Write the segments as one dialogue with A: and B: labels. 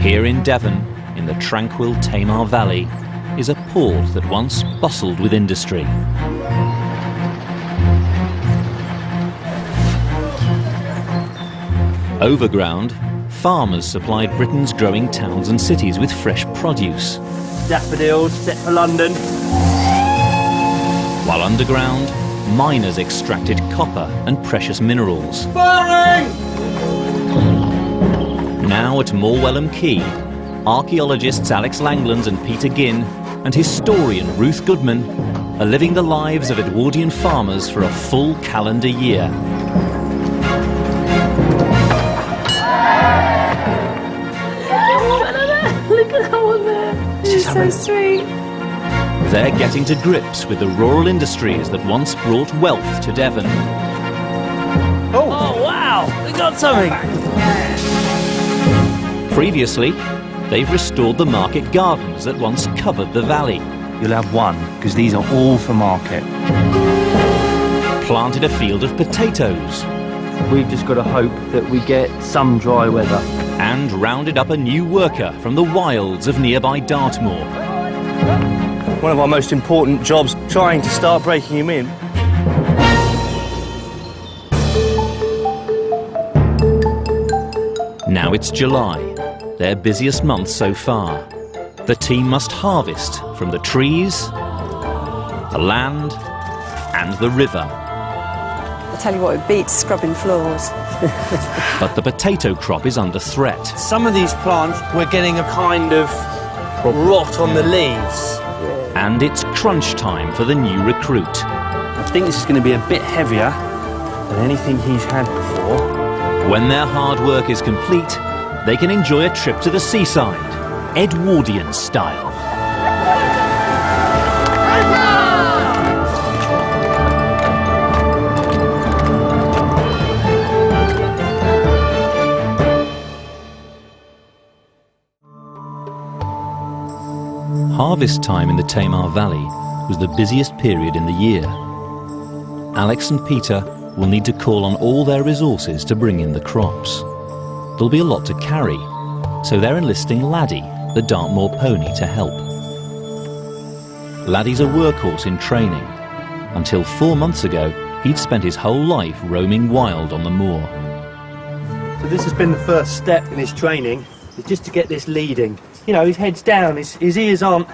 A: Here in Devon, in the tranquil Tamar Valley, is a port that once bustled with industry. Overground, farmers supplied Britain's growing towns and cities with fresh produce.
B: Daffodils, set for London.
A: While underground, miners extracted copper and precious minerals.
B: Firing!
A: Now at Morwellham Quay, archaeologists Alex Langlands and Peter Ginn and historian Ruth Goodman are living the lives of Edwardian farmers for a full calendar year.
C: Look at that one there. It's so sweet.
A: They're getting to grips with the rural industries that once brought wealth to Devon.
B: Oh wow, we got something.
A: Previously, they've restored the market gardens that once covered the valley.
B: You'll have one, because these are all for market.
A: Planted a field of potatoes.
B: We've just got to hope that we get some dry weather.
A: And rounded up a new worker from the wilds of nearby Dartmoor.
B: One of our most important jobs, trying to start breaking him in.
A: Now it's July, their busiest month so far. The team must harvest from the trees, the land, and the river.
C: I tell you what, it beats scrubbing floors.
A: But the potato crop is under threat.
B: Some of these plants, we're getting a kind of rot on the leaves.
A: And it's crunch time for the new recruit.
B: I think this is going to be a bit heavier than anything he's had before.
A: When their hard work is complete, they can enjoy a trip to the seaside, Edwardian style. Harvest time in the Tamar Valley was the busiest period in the year. Alex and Peter will need to call on all their resources to bring in the crops. There'll be a lot to carry, so they're enlisting Laddie, the Dartmoor pony, to help. Laddie's a workhorse in training. Until 4 months ago, he'd spent his whole life roaming wild on the moor.
B: So this has been the first step in his training, just to get this leading. You know, his head's down, his ears aren't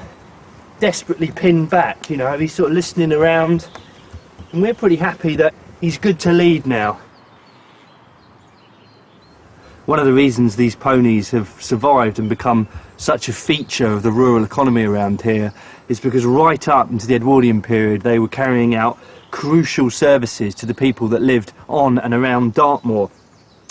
B: desperately pinned back, you know, he's sort of listening around. And we're pretty happy that he's good to lead now. One of the reasons these ponies have survived and become such a feature of the rural economy around here is because right up into the Edwardian period they were carrying out crucial services to the people that lived on and around Dartmoor.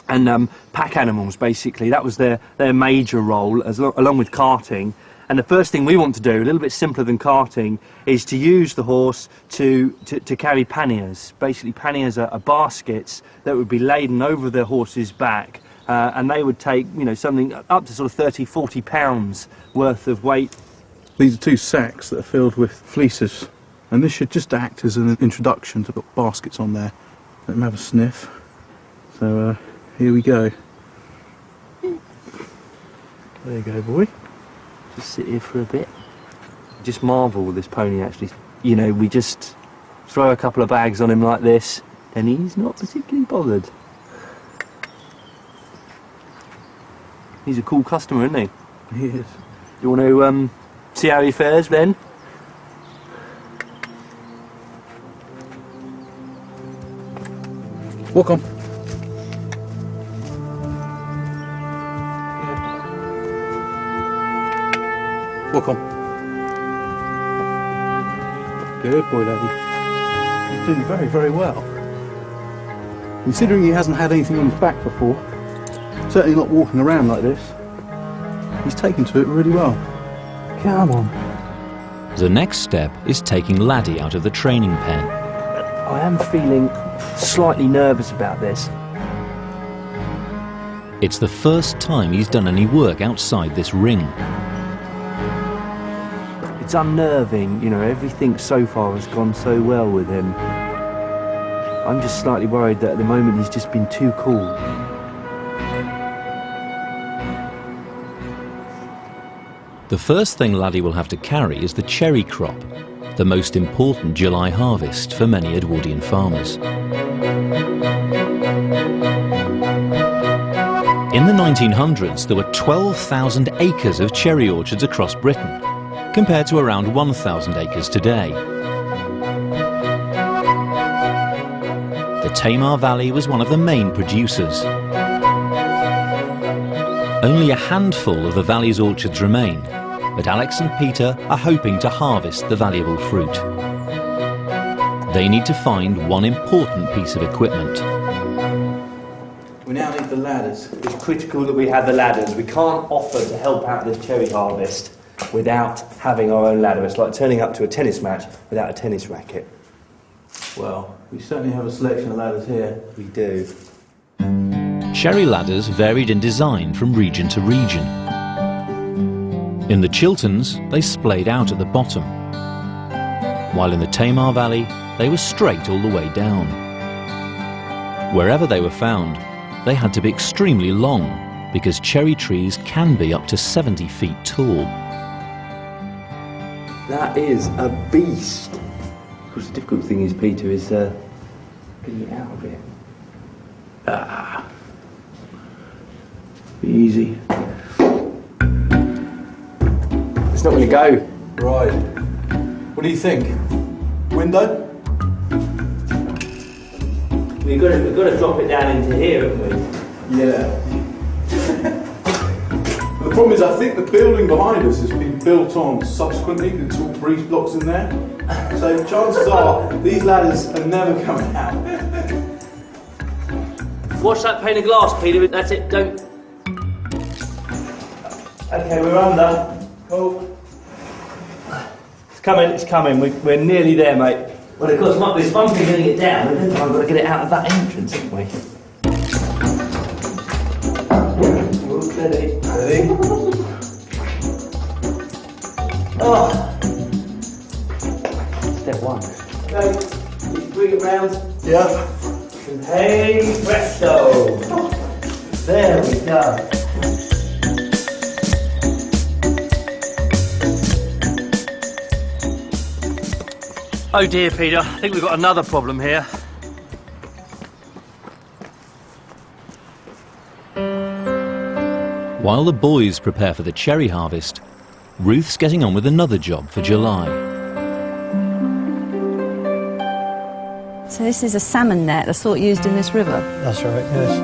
B: And pack animals, basically, that was their major role, along with carting. And the first thing we want to do, a little bit simpler than carting, is to use the horse to carry panniers. Basically, panniers are baskets that would be laden over the horse's back, and they would take, you know, something up to sort of 30, 40 pounds worth of weight.
D: These are 2 sacks that are filled with fleeces, and this should just act as an introduction to put baskets on there. Let them have a sniff. So, here we go.
B: There you go, boy. Just sit here for a bit. Just marvel with this pony, actually. You know, we just throw a couple of bags on him like this, and he's not particularly bothered. He's a cool customer, isn't he?
D: He is.
B: You want to see how he fares, then?
D: Walk on. Walk on. Good boy, Laddie. He's doing very, very well. Considering he hasn't had anything on his back before, certainly not walking around like this, he's taken to it really well. Come on.
A: The next step is taking Laddie out of the training pen.
B: I am feeling slightly nervous about this.
A: It's the first time he's done any work outside this ring.
B: It's unnerving, you know, everything so far has gone so well with him. I'm just slightly worried that at the moment he's just been too cool.
A: The first thing Laddie will have to carry is the cherry crop, the most important July harvest for many Edwardian farmers. In the 1900s, there were 12,000 acres of cherry orchards across Britain, compared to around 1,000 acres today. The Tamar Valley was one of the main producers. Only a handful of the valley's orchards remain, but Alex and Peter are hoping to harvest the valuable fruit. They need to find one important piece of equipment.
D: We now need the ladders.
B: It's critical that we have the ladders. We can't offer to help out this cherry harvest without having our own ladder. It's like turning up to a tennis match without a tennis racket.
D: Well, we certainly have a selection of ladders here.
B: We do.
A: Cherry ladders varied in design from region to region. In the Chilterns, they splayed out at the bottom, while in the Tamar Valley, they were straight all the way down. Wherever they were found, they had to be extremely long, because cherry trees can be up to 70 feet tall.
B: That is a beast. Of course, the difficult thing is, Peter, is getting it out of it.
D: Be easy.
B: It's not going to go.
D: Right. What do you think? Window?
B: We've got to drop it down into here, haven't we?
D: Yeah. The problem is, I think the building behind us has been built on subsequently. It's all breeze blocks in there. So chances are these ladders are never coming out.
B: Watch that pane of glass, Peter. That's it. Don't. Okay, we're under. Cool. It's coming. It's coming. We're nearly there, mate. Well, of course, there's one thing getting it down, and then I've got to get it out of that entrance, haven't we? Ready?
D: Ready?
B: Oh. Step one. Okay, you bring it round.
D: Yeah.
B: And hey, presto! There we go. Oh dear, Peter, I think we've got another problem here.
A: While the boys prepare for the cherry harvest, Ruth's getting on with another job for July.
C: So this is a salmon net, the sort used in this river.
E: That's right, yes.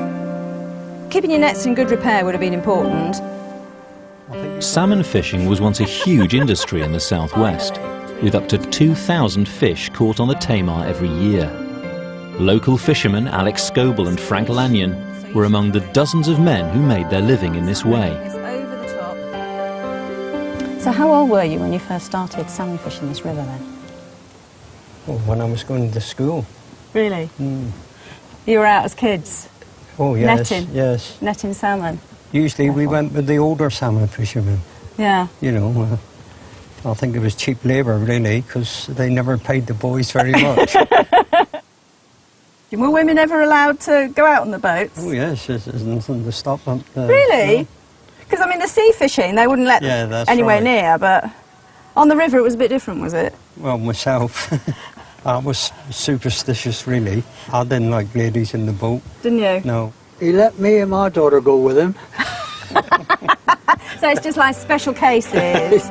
C: Keeping your nets in good repair would have been important.
A: Salmon fishing was once a huge industry in the southwest, with up to 2,000 fish caught on the Tamar every year. Local fishermen Alex Scoble and Frank Lanyon were among the dozens of men who made their living in this way.
C: So how old were you when you first started salmon fishing this river then?
E: Oh, when I was going to school.
C: Really? You were out as kids?
E: Oh, yes,
C: Netting?
E: yes.
C: Netting salmon?
E: Usually we went with the older salmon fishermen.
C: Yeah.
E: You know, I think it was cheap labour, really, because they never paid the boys very much.
C: Were women ever allowed to go out on the boats?
E: Oh, yes, there's nothing to stop them.
C: Really? Because, I mean, the sea fishing, they wouldn't let them anywhere near, but on the river it was a bit different, was it?
E: Well, myself, I was superstitious, really. I didn't like ladies in the boat.
C: Didn't you?
E: No.
F: He let me and my daughter go with him.
C: So it's just like special cases.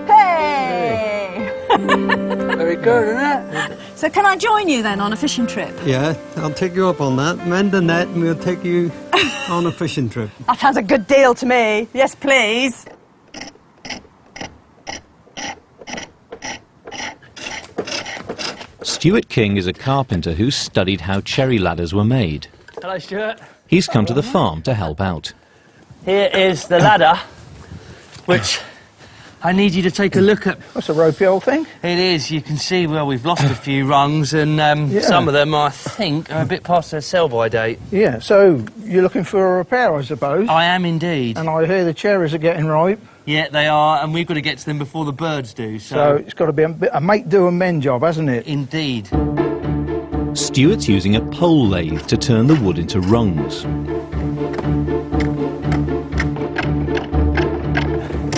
C: Hey!
F: Very good, isn't it?
C: So can I join you then on a fishing trip?
E: Yeah, I'll take you up on that. Mend the net and we'll take you on a fishing trip.
C: That sounds a good deal to me. Yes, please.
A: Stuart King is a carpenter who studied how cherry ladders were made.
B: Hello, Stuart.
A: He's come to the farm to help out.
B: Here is the ladder, which I need you to take a look at.
F: That's a ropey old thing.
B: It is. You can see, well, we've lost a few rungs, and some of them, I think, are a bit past their sell-by date.
F: Yeah, so you're looking for a repair, I suppose.
B: I am indeed.
F: And I hear the cherries are getting ripe.
B: Yeah, they are, and we've got to get to them before the birds do.
F: So it's got to be a make do and mend job, hasn't it?
B: Indeed.
A: Stuart's using a pole lathe to turn the wood into rungs.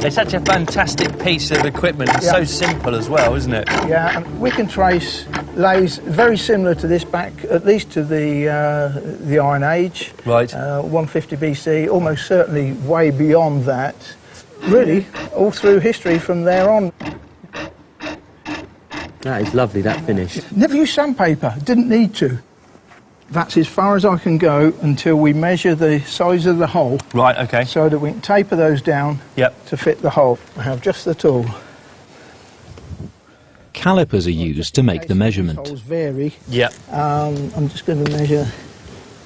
B: It's such a fantastic piece of equipment. It's so simple as well, isn't it?
F: Yeah, and we can trace lays very similar to this back, at least to the Iron Age.
B: Right.
F: 150 BC, almost certainly way beyond that. Really, all through history from there on.
B: That is lovely, that finish.
F: Never used sandpaper, didn't need to. That's as far as I can go until we measure the size of the hole.
B: Right, okay.
F: So that we can taper those down to fit the hole. I have just the tool.
A: Calipers are used to make the measurement.
F: Holes vary.
B: Yep.
F: I'm just going to measure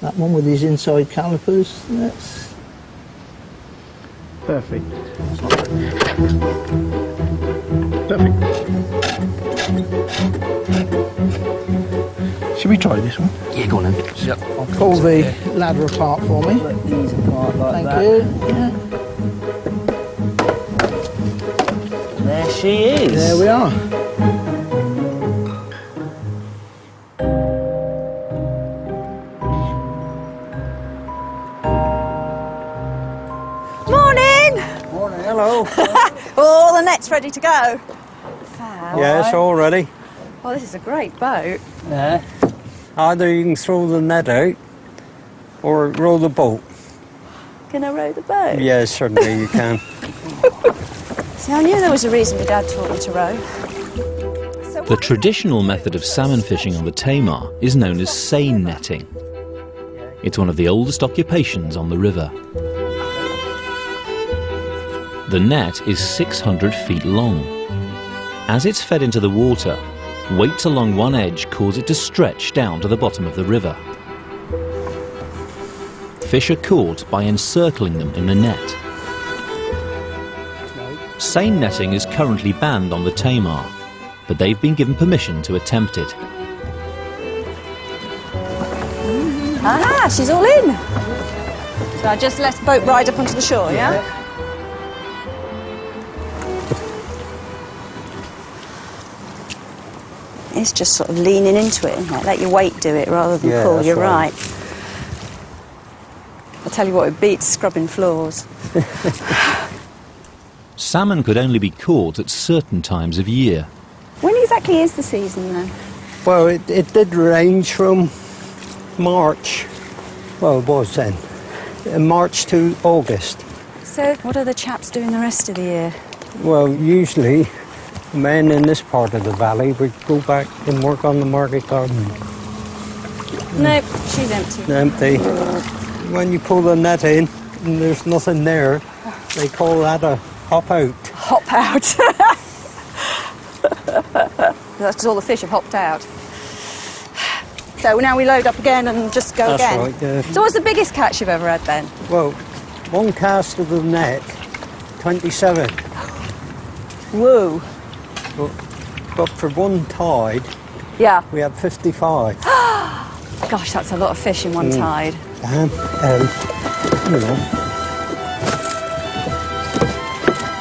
F: that one with these inside calipers. That's perfect. Perfect. Should we try this one?
B: Yeah, go on then. Yep.
F: Pull the ladder apart for me.
B: These apart like
F: Thank
B: that.
F: you. Yeah.
B: There she is.
F: There we are.
C: Morning!
E: Morning, hello.
C: All the net's ready to go. Fab.
E: Yes, all ready.
C: Well, this is a great boat.
E: Yeah. Either you can throw the net out or row the boat.
C: Can I row the boat?
E: Yes, certainly you can.
C: See, I knew there was a reason my dad taught me to row.
A: The traditional method of salmon fishing on the Tamar is known as seine netting. It's one of the oldest occupations on the river. The net is 600 feet long. As it's fed into the water, weights along one edge cause it to stretch down to the bottom of the river. Fish are caught by encircling them in the net. Seine netting is currently banned on the Tamar, but they've been given permission to attempt it.
C: Ah, she's all in. So I just let the boat ride up onto the shore, yeah? It's just sort of leaning into it, isn't it? Let your weight do it rather than pull. You're right. I'll tell you what, it beats scrubbing floors.
A: Salmon could only be caught at certain times of year.
C: When exactly is the season, then?
E: Well, it did range from March, well, it was then, March to August.
C: So what are the chaps doing the rest of the year?
E: Well, usually men in this part of the valley would go back and work on the market garden.
C: Nope, she's empty.
E: Empty. When you pull the net in and there's nothing there, they call that a hop out.
C: Hop out. That's 'cause all the fish have hopped out. So now we load up again and just go again.
E: That's right, yeah.
C: So what's the biggest catch you've ever had then?
E: Well, one cast of the net, 27.
C: Woo.
E: But for one tide,
C: Yeah.
E: we had 55.
C: Gosh, that's a lot of fish in one tide.
E: You know,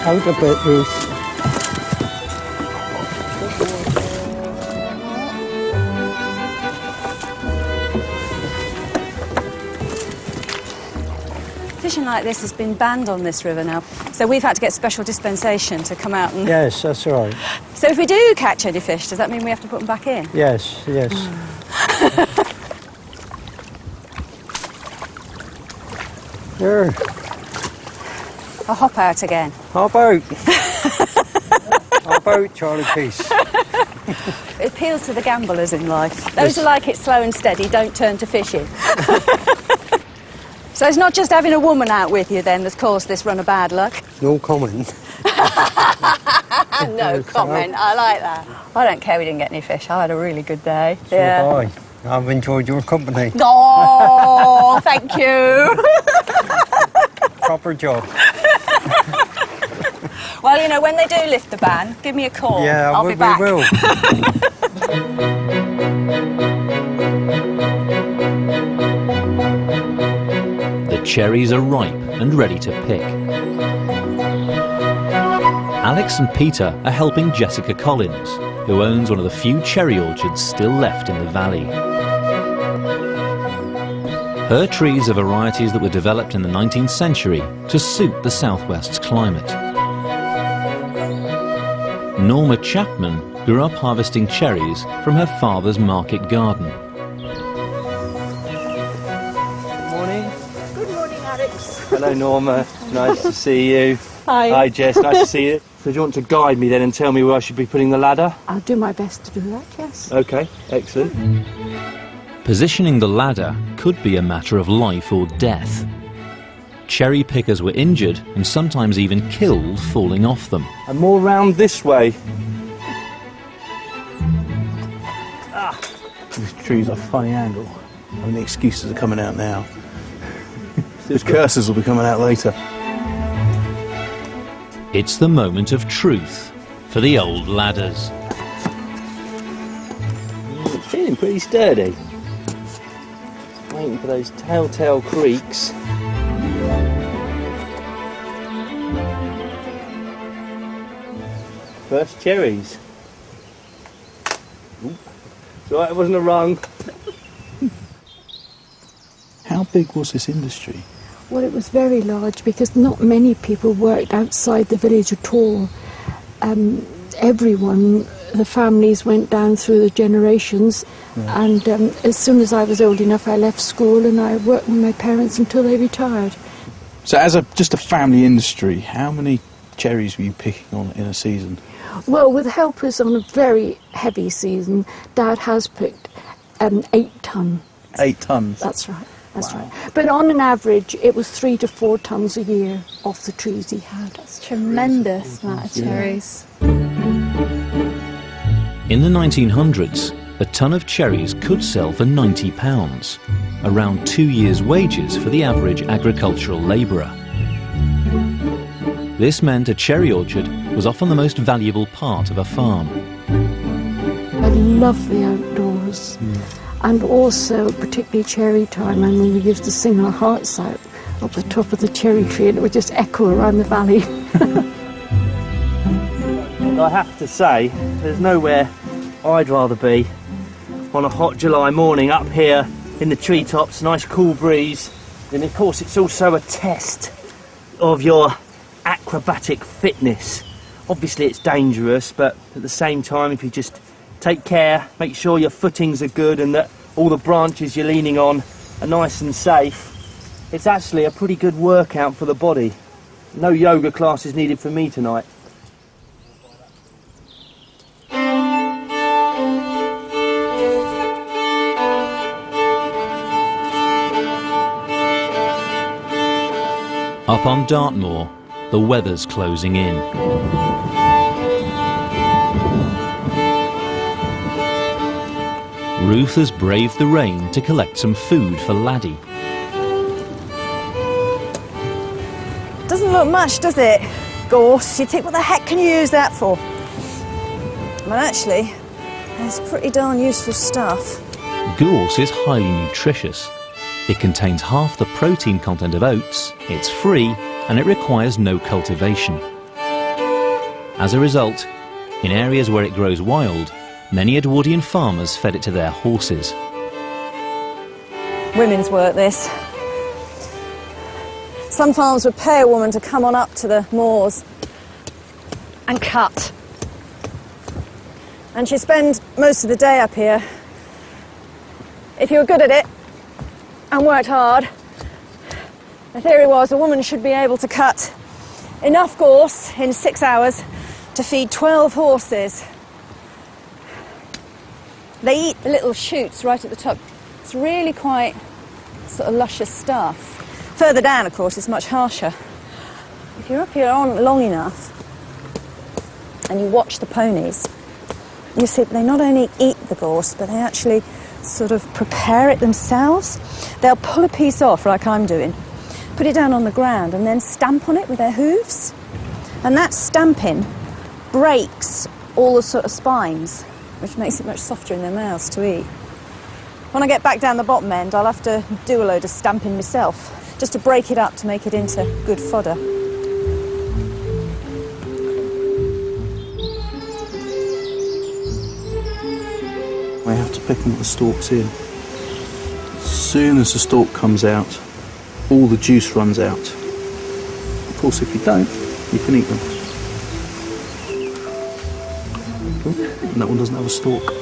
E: out a bit, Ruth.
C: Fishing like this has been banned on this river now, so we've had to get special dispensation to come out and...
E: Yes, that's right.
C: So if we do catch any fish, does that mean we have to put them back in?
E: Yes, yes. There.
C: I'll hop out again.
E: Hop out. Hop out, Charlie Peace.
C: It appeals to the gamblers in life. Those who like it slow and steady don't turn to fishing. So it's not just having a woman out with you then that's caused this run of bad luck?
E: No comment.
C: No comment, I like that. I don't care we didn't get any fish, I had a really good day.
E: So have I. I've enjoyed your company.
C: Oh, thank you.
E: Proper job.
C: Well, you know, when they do lift the ban, give me a call.
E: Yeah,
C: I'll be back.
E: we will.
A: The cherries are ripe and ready to pick. Alex and Peter are helping Jessica Collins, who owns one of the few cherry orchards still left in the valley. Her trees are varieties that were developed in the 19th century to suit the southwest's climate. Norma Chapman grew up harvesting cherries from her father's market garden.
B: Good morning.
C: Good morning, Alex.
B: Hello, Norma. Nice to see you.
C: Hi.
B: Hi, Jess. Nice to see you. So do you want to guide me then and tell me where I should be putting the ladder?
C: I'll do my best to do that, yes.
B: OK, excellent.
A: Positioning the ladder could be a matter of life or death. Cherry pickers were injured and sometimes even killed falling off them.
B: And more round this way.
D: This tree's a funny angle. I mean, the excuses are coming out now. Those curses will be coming out later.
A: It's the moment of truth for the old ladders.
B: It's feeling pretty sturdy. Waiting for those telltale creaks. First cherries. Oop. It's all right, it wasn't a rung.
D: How big was this industry?
G: Well, it was very large because not many people worked outside the village at all. Everyone, the families went down through the generations, and as soon as I was old enough I left school and I worked with my parents until they retired.
D: So as just a family industry, how many cherries were you picking on in a season?
G: Well, with helpers on a very heavy season, Dad has picked 8 ton.
D: 8 tons?
G: That's right. That's right. But on an average, it was 3 to 4 tons a year off the trees he had.
C: That's tremendous amount of cherries.
A: In the 1900s, a ton of cherries could sell for £90, around 2 years' wages for the average agricultural labourer. This meant a cherry orchard was often the most valuable part of a farm.
G: I love the outdoors. And also, particularly cherry time, and we used to sing our hearts out up the top of the cherry tree, and it would just echo around the valley.
B: I have to say, there's nowhere I'd rather be on a hot July morning up here in the treetops, nice cool breeze. And of course it's also a test of your acrobatic fitness. Obviously it's dangerous, but at the same time, if you just take care, make sure your footings are good and that all the branches you're leaning on are nice and safe, it's actually a pretty good workout for the body. No yoga classes needed for me tonight.
A: Up on Dartmoor, the weather's closing in. Ruth has braved the rain to collect some food for Laddie.
C: Doesn't look much, does it? Gorse. You think, what the heck can you use that for? Well, actually, it's pretty darn useful stuff.
A: Gorse is highly nutritious. It contains half the protein content of oats, it's free, and it requires no cultivation. As a result, in areas where it grows wild, many Edwardian farmers fed it to their horses.
C: Women's work, this. Some farms would pay a woman to come on up to the moors and cut. And she'd spend most of the day up here. If you were good at it and worked hard, the theory was a woman should be able to cut enough gorse in 6 hours to feed 12 horses. They eat the little shoots right at the top. It's really quite sort of luscious stuff. Further down, of course, it's much harsher. If you're up here on long enough and you watch the ponies, you see they not only eat the gorse, but they actually sort of prepare it themselves. They'll pull a piece off, like I'm doing, put it down on the ground and then stamp on it with their hooves. And that stamping breaks all the sort of spines, which makes it much softer in their mouths to eat. When I get back down the bottom end, I'll have to do a load of stamping myself, just to break it up to make it into good fodder.
D: We have to pick them with the stalks in. As soon as the stalk comes out, all the juice runs out. Of course, if you don't, you can eat them. And that one doesn't have a stalk.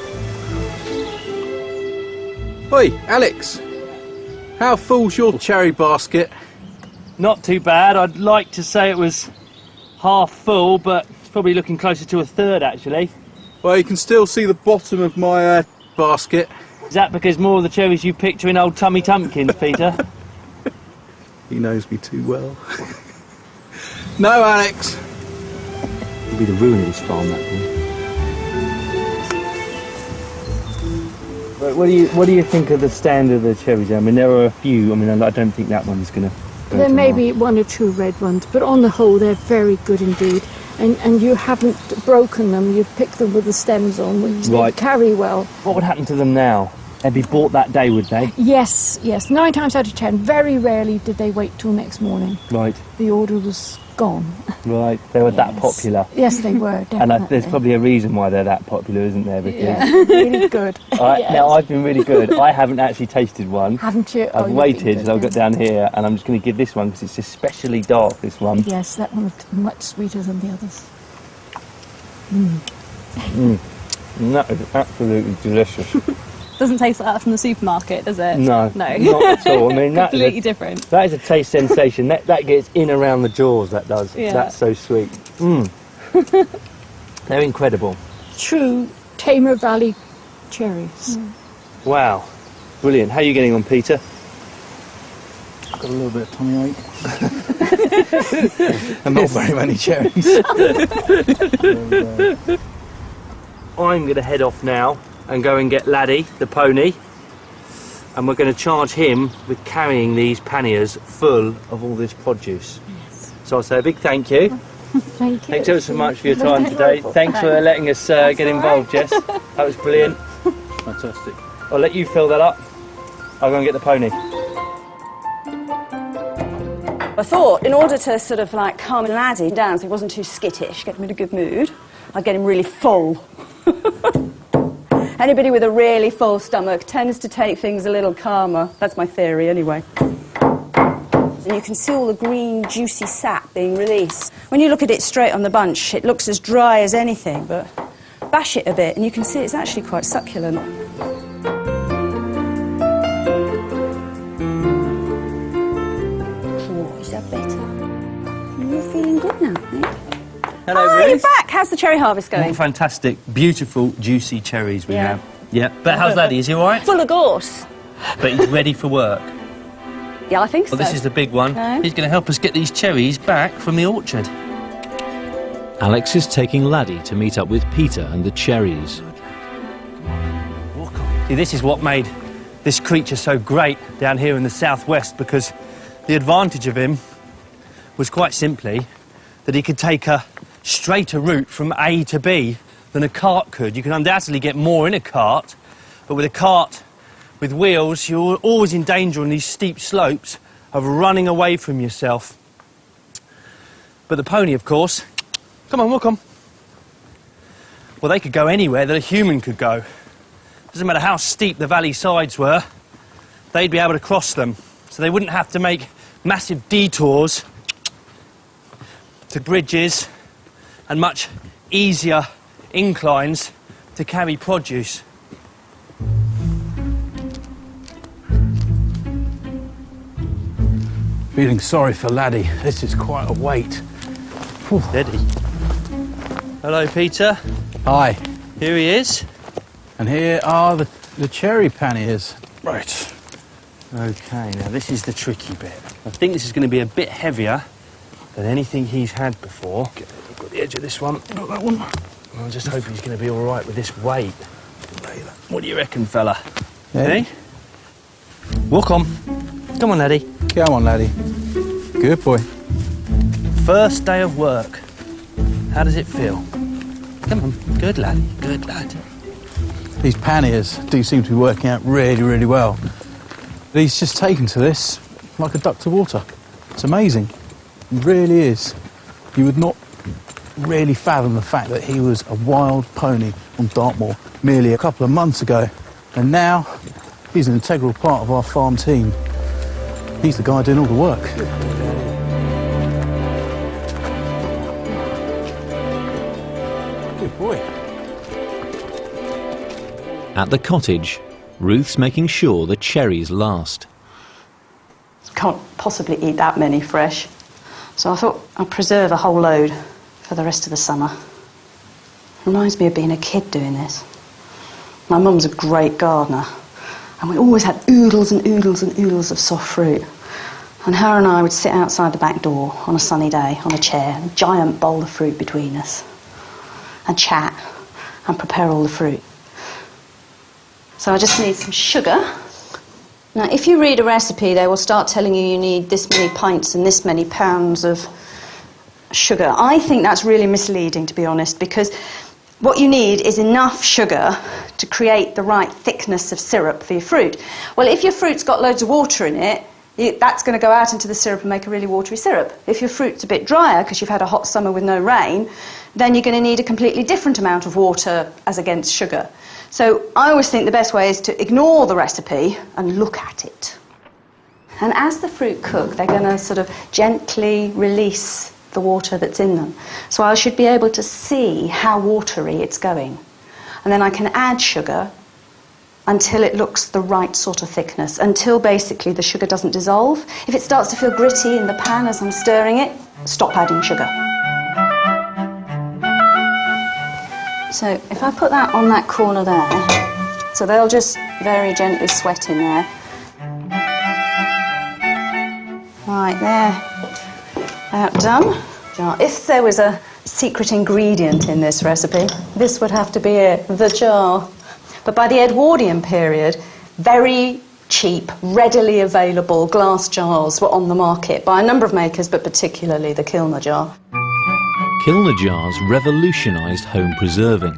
D: Oi, Alex! How full's your cherry basket?
B: Not too bad. I'd like to say it was half full, but it's probably looking closer to a third, actually.
D: Well, you can still see the bottom of my basket.
B: Is that because more of the cherries you picked are in old Tummy Tumpkins, Peter?
D: He knows me too well. No, Alex!
B: It'll be the ruin of this farm, that thing. What do you think of the stand of the cherries? I mean, there are a few. I mean, I don't think that one's going to.
G: There may be one or two red ones, but on the whole, they're very good indeed. And you haven't broken them. You've picked them with the stems on, which they carry well.
B: What would happen to them now? They'd be bought that day, would they?
G: Yes. 9 times out of 10. Very rarely did they wait till next morning.
B: Right.
G: The order was gone.
B: Right. They were that popular.
G: Yes, they were, definitely.
B: And there's probably a reason why they're that popular, isn't there? Because
G: really good.
B: Now, I've been really good. I haven't actually tasted one.
G: Haven't you?
B: I've waited until I got down here, and I'm just going to give this one, because it's especially dark, this one.
G: Yes, that one's much sweeter than the others.
B: That is absolutely delicious.
H: Doesn't taste like that from the supermarket, does it?
B: No,
H: no,
B: not at all. I mean,
H: completely different.
B: That is a taste sensation. That gets in around the jaws. That does.
H: Yeah.
B: That's so sweet. They're incredible.
G: True Tamar Valley cherries.
B: Wow, brilliant. How are you getting on, Peter?
D: Got a little bit of tummy ache. And not very many cherries.
B: I'm going to head off now and go and get Laddie, the pony, and we're going to charge him with carrying these panniers full of all this produce.
G: Yes.
B: So I'll say a big thank you.
G: Thank you.
B: Thanks ever so much for your time today. Thanks for letting us get involved, Jess. That was brilliant.
D: Fantastic.
B: I'll let you fill that up. I'll go and get the pony.
C: I thought, in order to sort of like calm Laddie down so he wasn't too skittish, get him in a good mood, I'd get him really full. Anybody with a really full stomach tends to take things a little calmer. That's my theory, anyway. And you can see all the green, juicy sap being released. When you look at it straight on the bunch, it looks as dry as anything, but bash it a bit, and you can see it's actually quite succulent. Oh, is that better? You're feeling good now, eh?
B: Hello,
C: Ruth.
B: Ruth.
C: You're back. How's the cherry harvest going?
B: What fantastic, beautiful, juicy cherries we
C: Yeah.
B: have. Yeah. But how's Laddie? Is he all right?
C: Full of gorse.
B: But he's ready for work.
C: Yeah, I think so.
B: Well, this is the big one.
C: No.
B: He's going to help us get these cherries back from the orchard.
A: Alex is taking Laddie to meet up with Peter and the cherries.
B: See, this is what made this creature so great down here in the southwest, because the advantage of him was quite simply that he could take a straighter route from A to B than a cart could. You can undoubtedly get more in a cart, but with a cart with wheels, you're always in danger on these steep slopes of running away from yourself. But the pony, of course, come on, walk on. Well, they could go anywhere that a human could go. Doesn't matter how steep the valley sides were, they'd be able to cross them. So they wouldn't have to make massive detours to bridges and much easier inclines to carry produce.
D: Feeling sorry for Laddie. This is quite a weight.
B: Steady. Hello, Peter.
D: Hi.
B: Here he is.
D: And here are the cherry panniers. Right.
B: OK, now this is the tricky bit. I think this is going to be a bit heavier than anything he's had before. Okay, I've got the edge of this one.
D: Got that one.
B: I just hope he's going to be all right with this weight. What do you reckon, fella?
D: Yeah.
B: Hey? Walk on. Come on, Laddie.
D: Come on, Laddie. Good boy.
B: First day of work. How does it feel? Come on. Good laddie. Good lad.
D: These panniers do seem to be working out really, really well. He's just taken to this like a duck to water. It's amazing. It really is. You would not really fathom the fact that he was a wild pony on Dartmoor merely a couple of months ago. And now he's an integral part of our farm team. He's the guy doing all the work. Good boy.
A: At the cottage, Ruth's making sure the cherries last.
I: Can't possibly eat that many fresh, so I thought I'd preserve a whole load for the rest of the summer. Reminds me of being a kid doing this. My mum's a great gardener, and we always had oodles and oodles and oodles of soft fruit. And her and I would sit outside the back door on a sunny day on a chair, a giant bowl of fruit between us, and chat and prepare all the fruit. So I just need some sugar. Now, if you read a recipe, they will start telling you need this many pints and this many pounds of sugar. I think that's really misleading, to be honest, because what you need is enough sugar to create the right thickness of syrup for your fruit. Well, if your fruit's got loads of water in it, that's going to go out into the syrup and make a really watery syrup. If your fruit's a bit drier because you've had a hot summer with no rain, then you're going to need a completely different amount of water as against sugar. So I always think the best way is to ignore the recipe and look at it. And as the fruit cook, they're going to sort of gently release the water that's in them. So I should be able to see how watery it's going. And then I can add sugar until it looks the right sort of thickness, until basically the sugar doesn't dissolve. If it starts to feel gritty in the pan as I'm stirring it, stop adding sugar. So if I put that on that corner there, so they'll just very gently sweat in there. Right, there, about done. If there was a secret ingredient in this recipe, this would have to be it, the jar. But by the Edwardian period, very cheap, readily available glass jars were on the market by a number of makers, but particularly the Kilner jar.
A: Kilner jars revolutionised home preserving.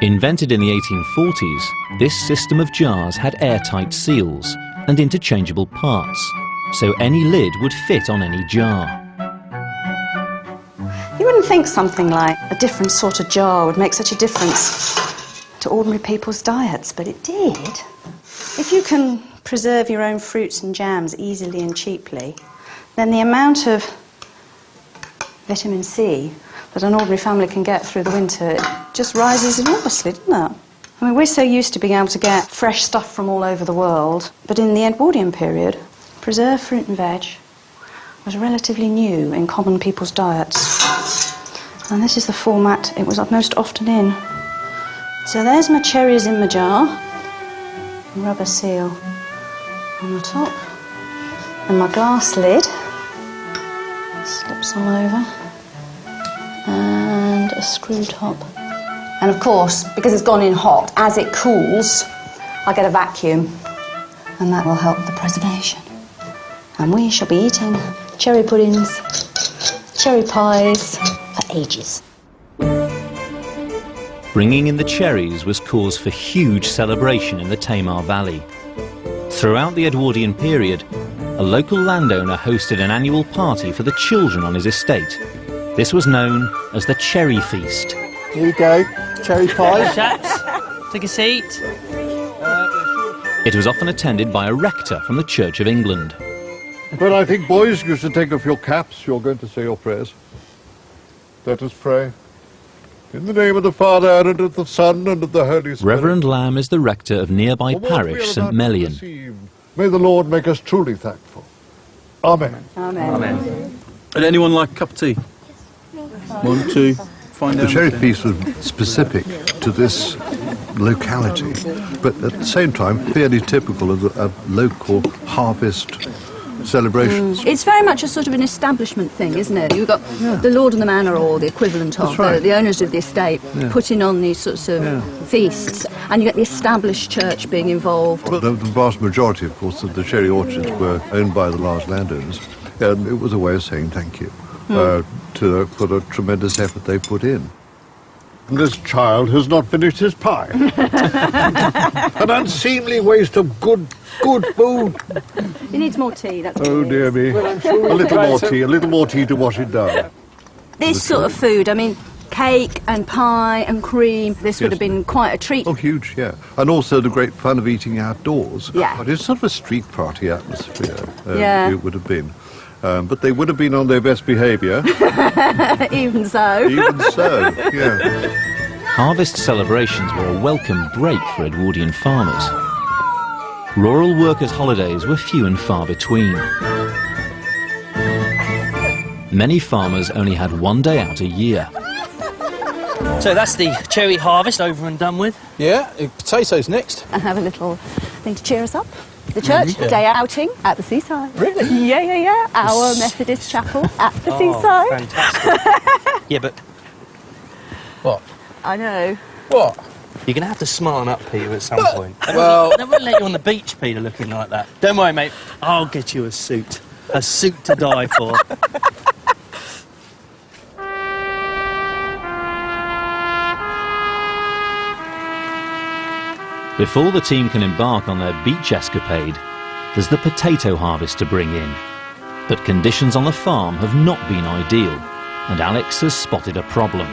A: Invented in the 1840s, this system of jars had airtight seals and interchangeable parts, so any lid would fit on any jar.
I: You wouldn't think something like a different sort of jar would make such a difference to ordinary people's diets, but it did. If you can preserve your own fruits and jams easily and cheaply, then the amount of vitamin C that an ordinary family can get through the winter just rises enormously, doesn't it? I mean, we're so used to being able to get fresh stuff from all over the world, but in the Edwardian period, preserved fruit and veg was relatively new in common people's diets. And this is the format it was most often in. So there's my cherries in my jar, rubber seal on the top, and my glass lid slips all over, and a screw top. And of course, because it's gone in hot, as it cools, I get a vacuum, and that will help the preservation. And we shall be eating cherry puddings, cherry pies for ages.
A: Bringing in the cherries was cause for huge celebration in the Tamar Valley. Throughout the Edwardian period, a local landowner hosted an annual party for the children on his estate. This was known as the Cherry Feast.
D: Here we go, cherry pie.
J: Chaps, take a seat.
A: It was often attended by a rector from the Church of England.
K: Well, I think, boys, you should take off your caps. You're going to say your prayers. Let us pray. In the name of the Father, and of the Son, and of the Holy Spirit.
A: Reverend Lamb is the rector of nearby parish St Melian.
K: May the Lord make us truly thankful. Amen.
I: Amen.
B: Amen.
D: Would anyone like a cup of tea? One, two, find out.
L: The cherry feast was specific to this locality, but at the same time fairly typical of local harvest celebrations.
C: It's very much a sort of an establishment thing, isn't it? You've got the lord and the manor, or the equivalent of, the owners of the estate, putting on these sorts of feasts, and you get the established church being involved.
L: Well, the vast majority, of course, of the cherry orchards were owned by the large landowners, and it was a way of saying thank you for the tremendous effort they put in.
K: This child has not finished his pie. An unseemly waste of good food.
C: He needs more tea, that's
K: Oh, dear me.
D: Well, I'm sure
K: a little more tea to wash it down.
C: This sort of food, I mean, cake and pie and cream, this would have been quite a treat.
L: Oh, huge, yeah. And also the great fun of eating outdoors.
C: Yeah.
L: But it's sort of a street party atmosphere,
C: Yeah.
L: it would have been. But they would have been on their best behaviour.
C: Even so.
L: Even so, yeah.
A: Harvest celebrations were a welcome break for Edwardian farmers. Rural workers' holidays were few and far between. Many farmers only had one day out a year.
J: So that's the cherry harvest over and done with.
D: Yeah, potatoes next.
C: And have a little thing to cheer us up. The church, day outing at the seaside.
D: Really?
C: Yeah. Our Methodist chapel at the seaside.
J: Fantastic. Yeah, but
D: What?
C: I know.
D: What?
J: you're going to have to smarten up, Peter, at some point.
D: Well,
J: They won't let you on the beach, Peter, looking like that. Don't worry, mate. I'll get you a suit. A suit to die for.
A: Before the team can embark on their beach escapade, there's the potato harvest to bring in. But conditions on the farm have not been ideal, and Alex has spotted a problem.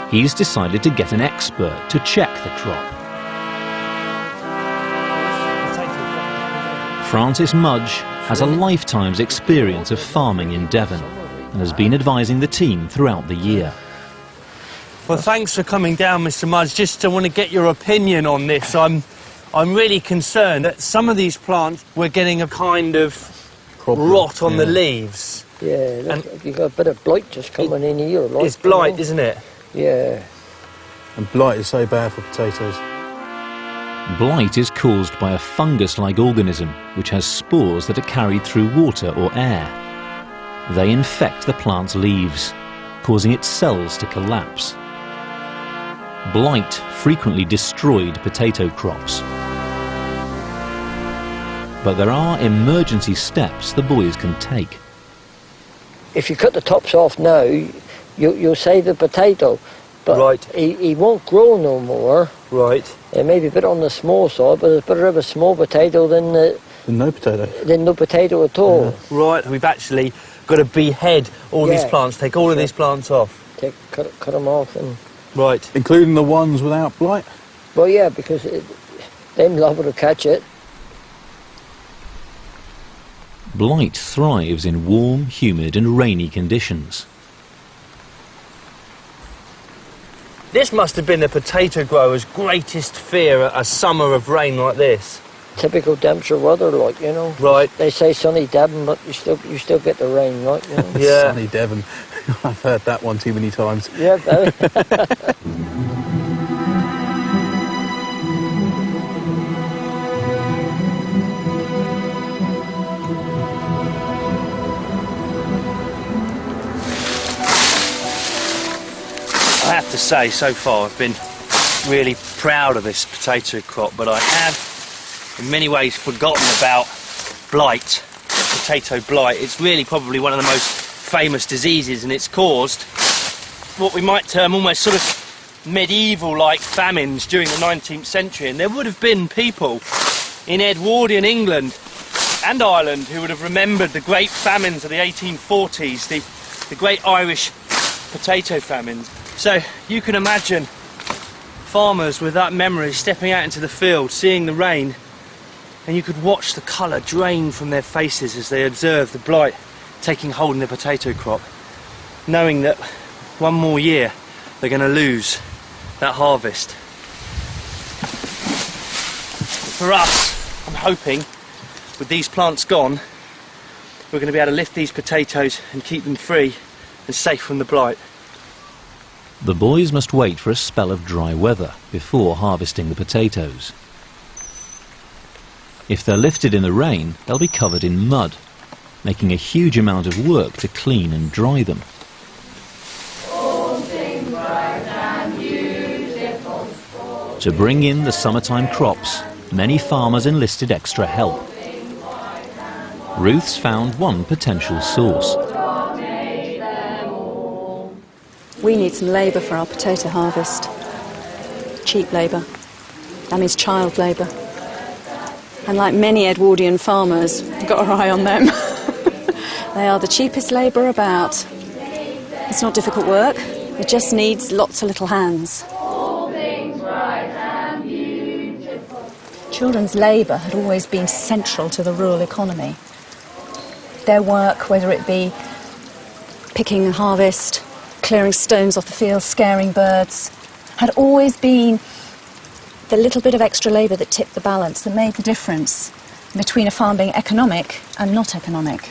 A: He's decided to get an expert to check the crop. Francis Mudge has a lifetime's experience of farming in Devon and has been advising the team throughout the year.
J: Well, thanks for coming down, Mr. Mudge. Just want to get your opinion on this. I'm really concerned that some of these plants we're getting a kind of rot on the leaves.
M: Yeah, look, you've got a bit of blight just coming in here. Like,
J: It's blight, isn't it?
M: Yeah.
D: and blight is so bad for potatoes.
A: Blight is caused by a fungus-like organism which has spores that are carried through water or air. They infect the plant's leaves, causing its cells to collapse. Blight frequently destroyed potato crops. But there are emergency steps the boys can take.
M: If you cut the tops off now, you'll save the potato. But
J: Right.
M: he won't grow no more.
J: Right.
M: It may be a bit on the small side, but it's better to have a small potato than
D: No potato.
M: no potato at all.
J: Right, we've actually got to behead all these
M: Yeah.
J: plants, take all of these plants off.
M: Cut them off. And
J: Right.
D: Including the ones without blight?
M: well, yeah, because them liable to catch it.
A: Blight thrives in warm, humid and rainy conditions.
J: This must have been the potato grower's greatest fear, a summer of rain like this.
M: Typical Devonshire weather, like, you know.
J: Right.
M: They say sunny Devon, but you still get the rain, right? You know?
J: Yeah.
D: Sunny Devon. I've heard that one too many times.
M: Yeah, very.
J: I have to say, so far I've been really proud of this potato crop, but I have in many ways forgotten about blight, potato blight. It's really probably one of the most famous diseases, and it's caused what we might term almost sort of medieval-like famines during the 19th century, and there would have been people in Edwardian England and Ireland who would have remembered the great famines of the 1840s, the great Irish potato famines. So you can imagine farmers with that memory stepping out into the field, seeing the rain, and you could watch the colour drain from their faces as they observed the blight taking hold in the potato crop, knowing that one more year they're going to lose that harvest. For us, I'm hoping, with these plants gone, we're going to be able to lift these potatoes and keep them free and safe from the blight.
A: The boys must wait for a spell of dry weather before harvesting the potatoes. If they're lifted in the rain, they'll be covered in mud, making a huge amount of work to clean and dry them. To bring in the summertime crops, many farmers enlisted extra help. Ruth's found one potential source.
C: We need some labour for our potato harvest. Cheap labour. That means child labour. And like many Edwardian farmers, we've got our eye on them. They are the cheapest labour about. It's not difficult work. It just needs lots of little hands. Children's labour had always been central to the rural economy. Their work, whether it be picking and harvest, clearing stones off the field, scaring birds, had always been the little bit of extra labour that tipped the balance, that made the difference between a farm being economic and not economic.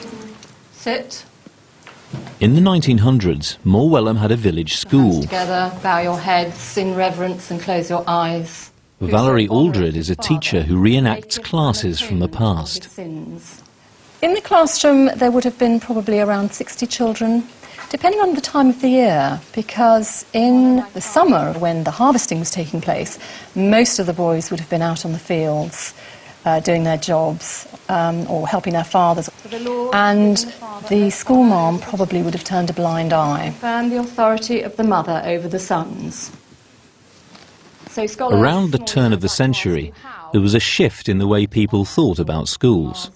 N: Sit.
A: In the 1900s, Morwellham had a village school.
N: Hands together, bow your heads in reverence and close your eyes.
A: Valerie Aldred is a teacher who reenacts classes from the past.
N: In the classroom there would have been probably around 60 children, depending on the time of the year, because in the summer when the harvesting was taking place, most of the boys would have been out on the fields doing their jobs or helping their fathers, and the schoolmarm probably would have turned a blind eye. Confirm the authority of the mother over the sons.
A: Around the turn of the century, there was a shift in the way people thought about schools.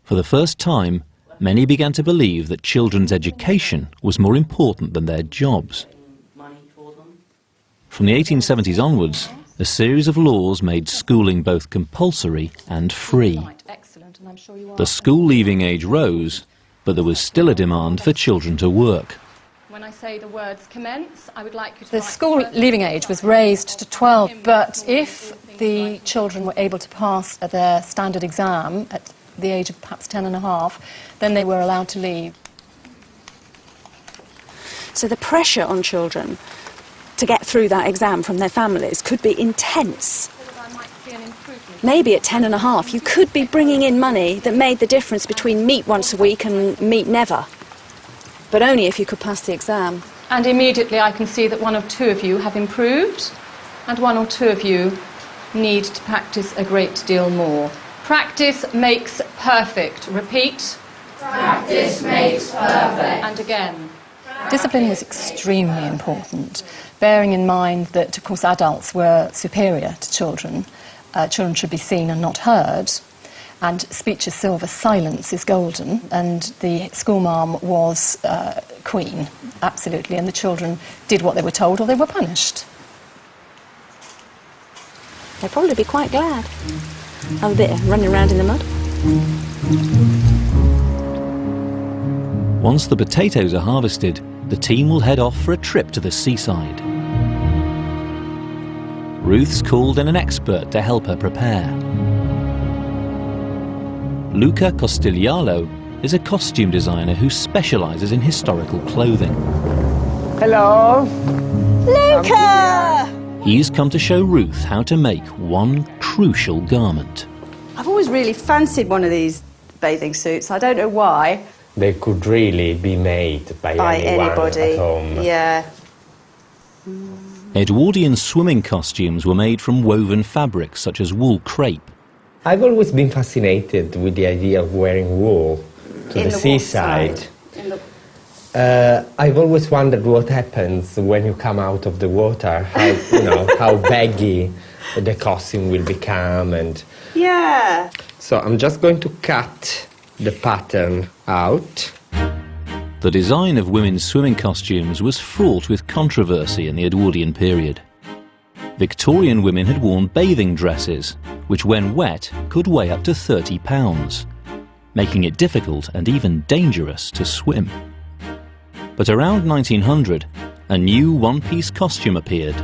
A: For the first time, many began to believe that children's education was more important than their jobs. From the 1870s onwards, a series of laws made schooling both compulsory and free. The school leaving age rose, but there was still a demand for children to work.
N: When I say the words commence, I would like you to... The school leaving age was raised to 12, but if the children were able to pass their standard exam at the age of perhaps 10 and a half, then they were allowed to leave.
C: So the pressure on children to get through that exam from their families could be intense. Maybe at 10 and a half you could be bringing in money that made the difference between meat once a week and meat never. But only if you could pass the exam.
N: And immediately I can see that one or two of you have improved, and one or two of you need to practice a great deal more. Practice makes perfect. Repeat.
O: Practice makes perfect.
N: And again. Discipline was extremely important, bearing in mind that, of course, adults were superior to children. Children should be seen and not heard. And speech is silver, silence is golden, and the schoolmarm was queen, absolutely, and the children did what they were told or they were punished.
C: They'd probably be quite glad. Have a bit of running around in the mud.
A: Once the potatoes are harvested, the team will head off for a trip to the seaside. Ruth's called in an expert to help her prepare. Luca Costiglialo is a costume designer who specialises in historical clothing.
M: Hello.
C: Luca!
A: He's come to show Ruth how to make one crucial garment.
I: I've always really fancied one of these bathing suits. I don't know why.
P: They could really be made by anyone
I: anybody
P: at home.
I: Yeah.
A: Edwardian swimming costumes were made from woven fabrics such as wool crepe.
P: I've always been fascinated with the idea of wearing wool to the seaside. I've always wondered what happens when you come out of the water, how, how baggy the costume will become. And
I: yeah.
P: So I'm just going to cut the pattern out.
A: The design of women's swimming costumes was fraught with controversy in the Edwardian period. Victorian women had worn bathing dresses, which when wet could weigh up to 30 pounds, making it difficult and even dangerous to swim. But around 1900, a new one-piece costume appeared,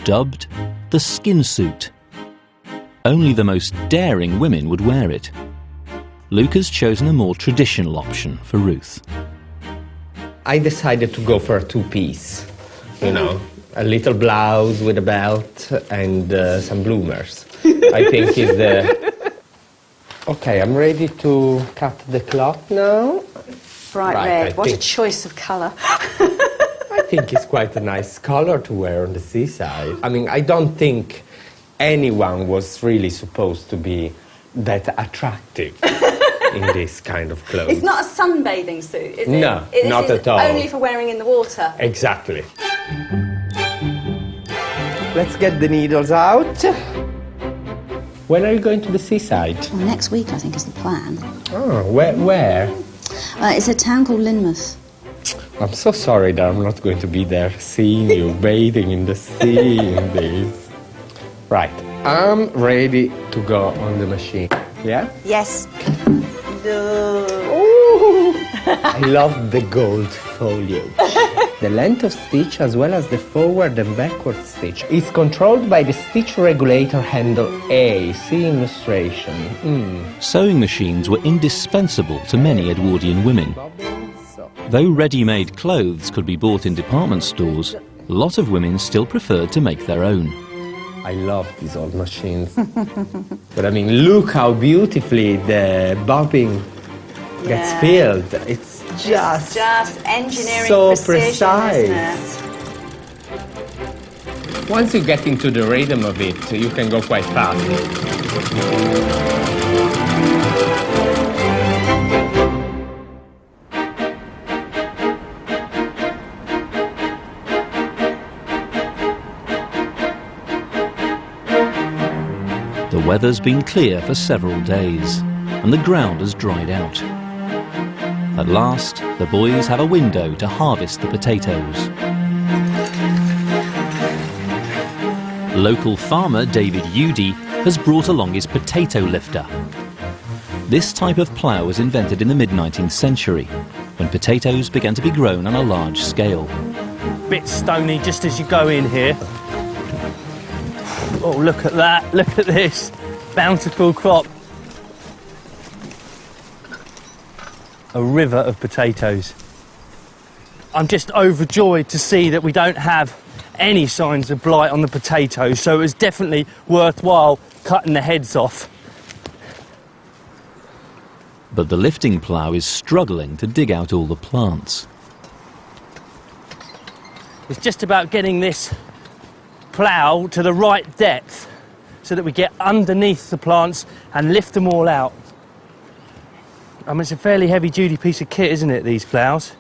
A: dubbed the skin suit. Only the most daring women would wear it. Luca's chosen a more traditional option for Ruth.
P: I decided to go for a two-piece, a little blouse with a belt and some bloomers. I think is the... Okay, I'm ready to cut the cloth now.
I: Bright red, what a choice of colour.
P: I think it's quite a nice colour to wear on the seaside. I mean, I don't think anyone was really supposed to be that attractive in this kind of clothes.
I: It's not a sunbathing suit, is it?
P: No, not at all.
I: Only for wearing in the water.
P: Exactly. Let's get the needles out. When are you going to the seaside?
I: Well, next week, I think, is the plan.
P: Oh, where?
I: It's a town called Lynmouth.
P: I'm so sorry that I'm not going to be there seeing you bathing in the sea in this. Right, I'm ready to go on the machine. Yeah?
I: Yes.
P: Ooh. I love the gold foliage. The length of stitch as well as the forward and backward stitch is controlled by the stitch regulator handle A. See illustration.
A: Sewing machines were indispensable to many Edwardian women. Though ready-made clothes could be bought in department stores, a lot of women still preferred to make their own.
P: I love these old machines. But I mean, look how beautifully the bobbin gets filled. It's just
C: engineering
P: so
C: precision,
P: precise.
C: isn't it?
P: Once you get into the rhythm of it, you can go quite fast.
A: The weather's been clear for several days, and the ground has dried out. At last, the boys have a window to harvest the potatoes. Local farmer David Udy has brought along his potato lifter. This type of plough was invented in the mid-19th century, when potatoes began to be grown on a large scale.
J: Bit stony just as you go in here. Oh, look at that, look at this. Bountiful crop. A river of potatoes. I'm just overjoyed to see that we don't have any signs of blight on the potatoes, so it was definitely worthwhile cutting the heads off.
A: But the lifting plough is struggling to dig out all the plants.
J: It's just about getting this plough to the right depth so that we get underneath the plants and lift them all out. I mean, it's a fairly heavy-duty piece of kit, isn't it, these ploughs?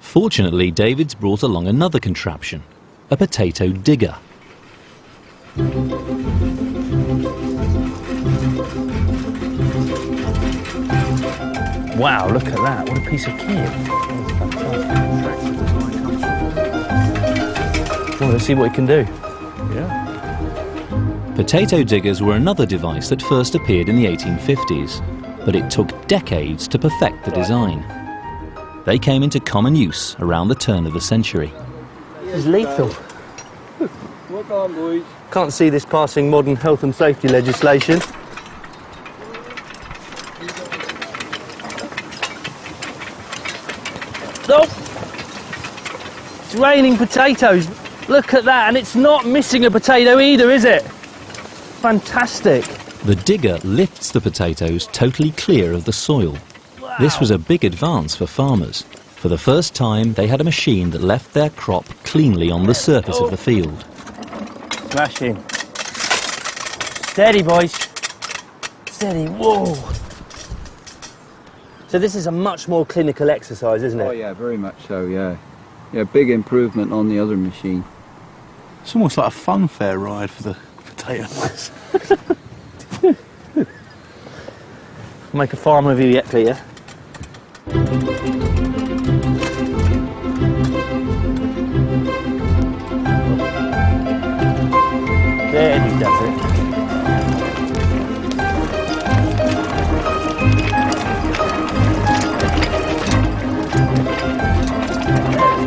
A: Fortunately, David's brought along another contraption, a potato digger.
J: Wow, look at that, what a piece of kit. Well, let's see what it can do.
D: Yeah.
A: Potato diggers were another device that first appeared in the 1850s, but it took decades to perfect the design. They came into common use around the turn of the century.
J: It's lethal.
D: Well done, boys.
J: Can't see this passing modern health and safety legislation. Oh! It's raining potatoes. Look at that, and it's not missing a potato either, is it? Fantastic.
A: The digger lifts the potatoes totally clear of the soil.
J: Wow.
A: This was a big advance for farmers. For the first time, they had a machine that left their crop cleanly on the surface of the field.
J: Smashing. Steady, boys. Steady. Whoa. So this is a much more clinical exercise, isn't it?
Q: Oh yeah, very much so, yeah. Yeah, big improvement on the other machine.
D: It's almost like a fun fair ride for the potatoes.
J: Make a farmer of you yet, Peter. There he does it.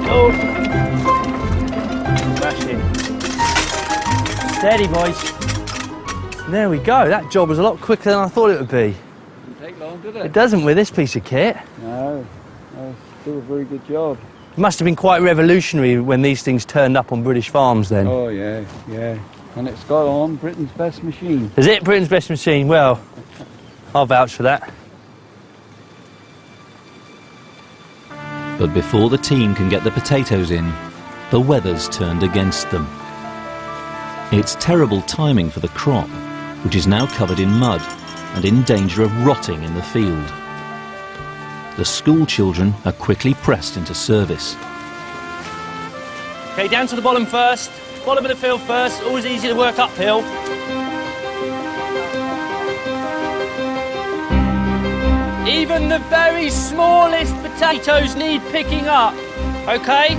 J: Oh! Smashing. Steady, boys. There we go. That job was a lot quicker than I thought it would be.
Q: Didn't take long, did it?
J: It doesn't with this piece of kit.
Q: No, still a very good job.
J: It must have been quite revolutionary when these things turned up on British farms then.
Q: Oh yeah, yeah. And it's got on Britain's best machine.
J: Is it Britain's best machine? Well, I'll vouch for that.
A: But before the team can get the potatoes in, the weather's turned against them. It's terrible timing for the crop, which is now covered in mud and in danger of rotting in the field. The school children are quickly pressed into service.
J: Okay, down to the bottom first. Bottom of the field first. Always easy to work uphill. Even the very smallest potatoes need picking up, okay?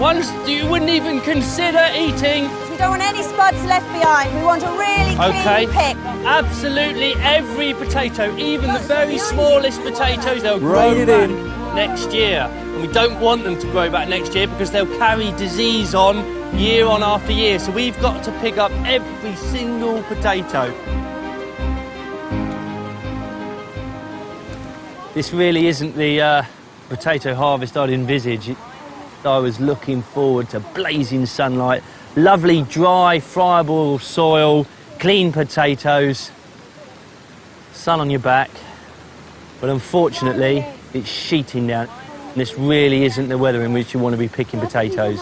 J: Ones you wouldn't even consider eating.
C: We don't want any spuds left behind. We want a really clean pick.
J: Absolutely every potato, even the very smallest potatoes, they'll grow back next year. and we don't want them to grow back next year because they'll carry disease on year on after year. So we've got to pick up every single potato. This really isn't the potato harvest I'd envisaged. I was looking forward to blazing sunlight, lovely dry friable soil, clean potatoes, sun on your back, but unfortunately it's sheeting down. And this really isn't the weather in which you want to be picking potatoes.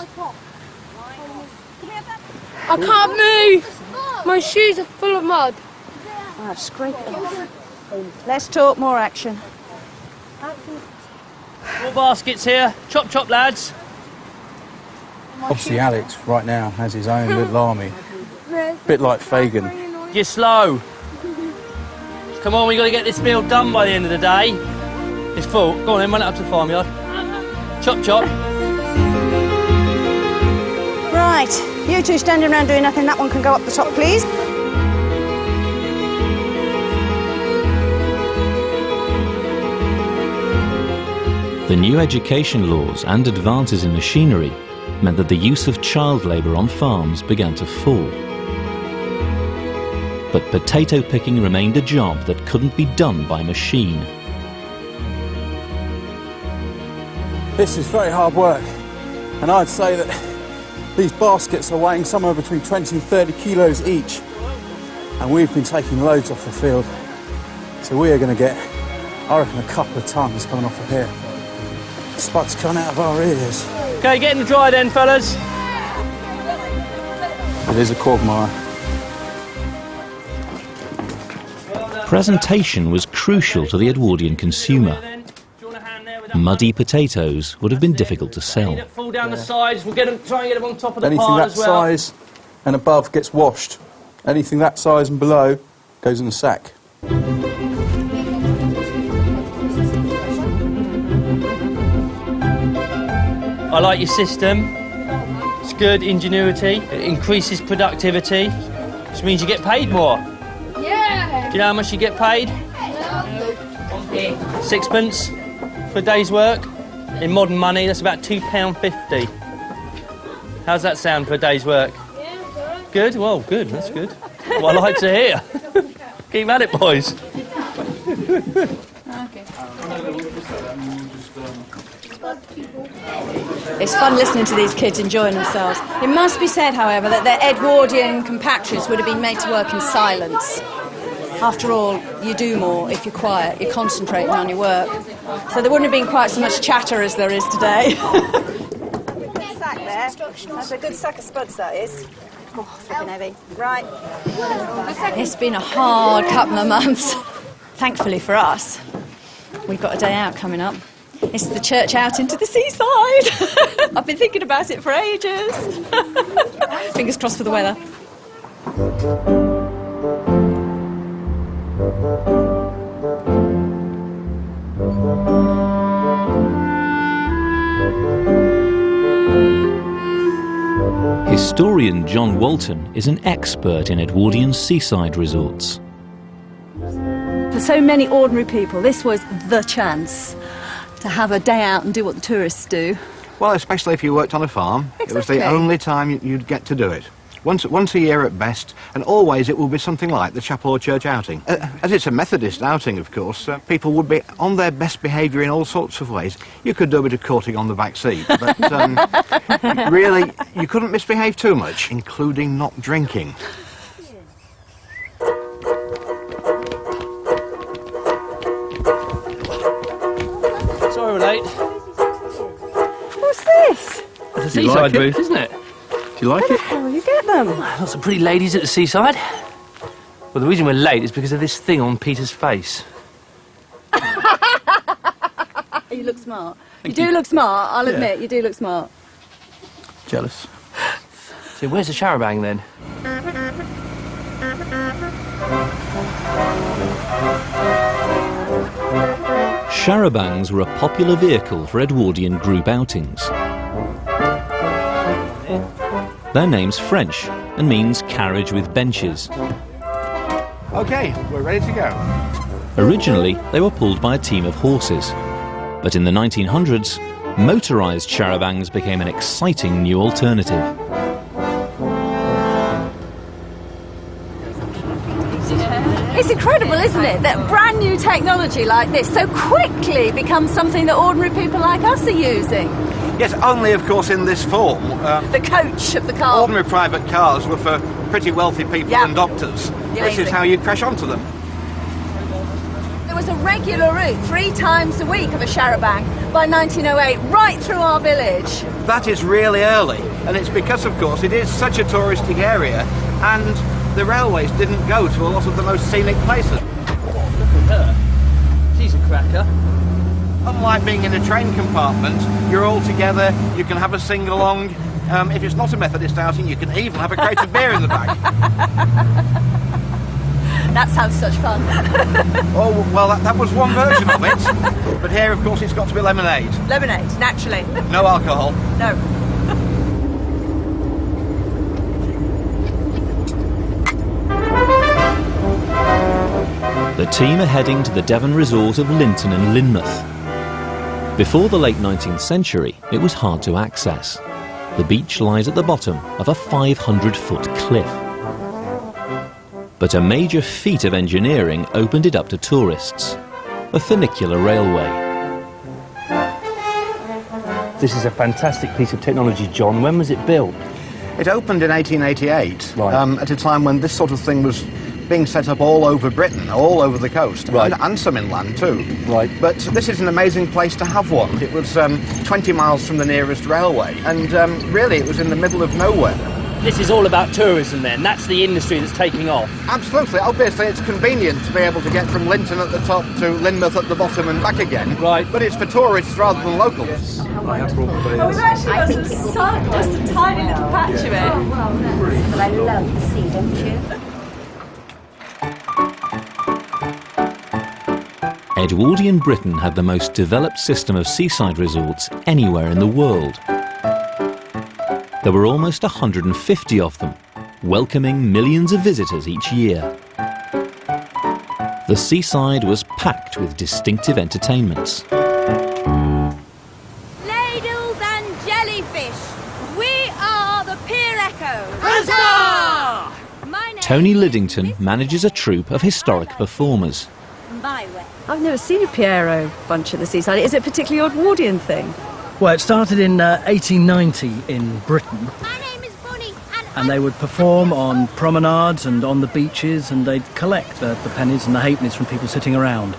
O: I can't move. My shoes are full of mud.
C: I've scraped them off. Less talk, more action.
J: More baskets here. Chop, chop, lads.
D: Obviously Alex right now has his own little army. Bit like Fagin.
J: You're slow. Come on, we've got to get this meal done by the end of the day. It's full. Go on then, run it up to the farmyard. Chop, chop.
C: Right, you two standing around doing nothing, that one can go up the top, please.
A: The new education laws and advances in machinery meant that the use of child labour on farms began to fall. But potato picking remained a job that couldn't be done by machine.
D: This is very hard work, and I'd say that these baskets are weighing somewhere between 20 and 30 kilos each, and we've been taking loads off the field, so we are going to get, I reckon, a couple of tons coming off of here. Spuds coming out of our ears.
J: Okay, get in the dry then, fellas.
D: It is a quagmire.
A: Presentation was crucial to the Edwardian consumer. Muddy potatoes would have been difficult to sell.
J: Fall down the sides, we'll get them, try and get them on top of the
D: Anything
J: pile
D: that
J: as well.
D: size and above gets washed. Anything that size and below goes in the sack.
J: I like your system. It's good ingenuity. It increases productivity, which means you get paid more.
O: Yeah.
J: Do you know how much you get paid? Sixpence for a day's work. In modern money, that's about £2.50. How's that sound for a day's work? Good? Well, good. That's good. What I like to hear. Keep at it, boys.
C: It's fun listening to these kids enjoying themselves. It must be said, however, that their Edwardian compatriots would have been made to work in silence. After all, you do more if you're quiet, you're concentrating on your work. So there wouldn't have been quite so much chatter as there is today. Good sack there. That's a good sack of spuds, that is. Oh, flipping heavy. Right. It's been a hard couple of months. Thankfully for us, we've got a day out coming up. It's the church out into the seaside. I've been thinking about it for ages. Fingers crossed for the weather.
A: Historian John Walton is an expert in Edwardian seaside resorts.
C: For so many ordinary people, this was the chance to have a day out and do what the tourists do.
R: Well, especially if you worked on a farm.
C: Exactly.
R: It was the only time you'd get to do it. Once a year at best, and always it will be something like the chapel or church outing. As it's a Methodist outing, of course, people would be on their best behaviour in all sorts of ways. You could do a bit of courting on the back seat, but really, you couldn't misbehave too much, including not drinking.
J: Sorry we're late.
C: What's this?
J: It's a seaside booth, isn't it?
D: Do you like
C: Where the hell you get them?
J: Lots of pretty ladies at the seaside. Well, the reason we're late is because of this thing on Peter's face.
C: You look smart. You do look smart, I'll admit, you do look smart.
D: Jealous.
J: So where's the charabanc then?
A: Charabancs were a popular vehicle for Edwardian group outings. Their name's French and means carriage with benches.
R: OK, we're ready to go.
A: Originally, they were pulled by a team of horses, but in the 1900s, motorised charabancs became an exciting new alternative.
C: It's incredible, isn't it, that brand new technology like this so quickly becomes something that ordinary people like us are using.
R: Yes, only of course in this form.
C: The coach of the car.
R: Ordinary private cars were for pretty wealthy people and doctors. This is how you crash onto them.
C: There was a regular route 3 times a week of a charabanc by 1908 right through our village.
R: That is really early, and it's because of course it is such a touristic area and the railways didn't go to a lot of the most scenic places.
J: Look at her. She's a cracker.
R: Unlike being in a train compartment, you're all together, you can have a sing-along. If it's not a Methodist outing, you can even have a crate of beer in the back.
C: That sounds such fun.
R: Oh, well, that was one version of it. But here, of course, it's got to be lemonade.
C: Lemonade, naturally.
R: No alcohol.
C: No.
A: The team are heading to the Devon resort of Linton and Lynmouth. Before the late 19th century, it was hard to access. The beach lies at the bottom of a 500-foot cliff. But a major feat of engineering opened it up to tourists: a funicular railway.
B: This is a fantastic piece of technology, John. When was it built?
R: It opened in 1888, at a time when this sort of thing was being set up all over Britain, all over the coast, and some inland too. But this is an amazing place to have one. It was 20 miles from the nearest railway, and really it was in the middle of nowhere.
J: This is all about tourism then, that's the industry that's taking off.
R: Absolutely, obviously it's convenient to be able to get from Linton at the top to Lynmouth at the bottom and back again. But it's for tourists rather than locals.
C: Oh, we've actually got just a tiny little patch of it.
S: But I love the sea, don't you?
A: Edwardian Britain had the most developed system of seaside resorts anywhere in the world. There were almost 150 of them, welcoming millions of visitors each year. The seaside was packed with distinctive entertainments.
O: Ladles and jellyfish, we are the Pier Echoes.
C: Huzzah!
A: Tony Liddington manages a troupe of historic performers.
C: I've never seen a Piero bunch at the seaside. Is it a particularly Edwardian thing?
T: Well, it started in 1890 in Britain. And they would perform on promenades and on the beaches, and they'd collect the pennies and the halfpennies from people sitting around.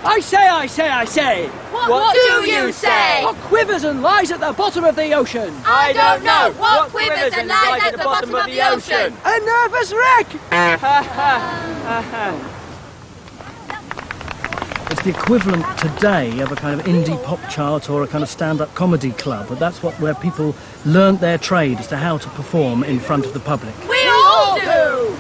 U: I say!
O: What do you say?
U: What quivers and lies at the bottom of the ocean?
O: I don't know. What quivers and lies at the bottom of the ocean?
U: A nervous wreck!
T: It's the equivalent today of a kind of indie pop chart or a kind of stand-up comedy club, but that's where people learnt their trade as to how to perform in front of the public.
O: We all do!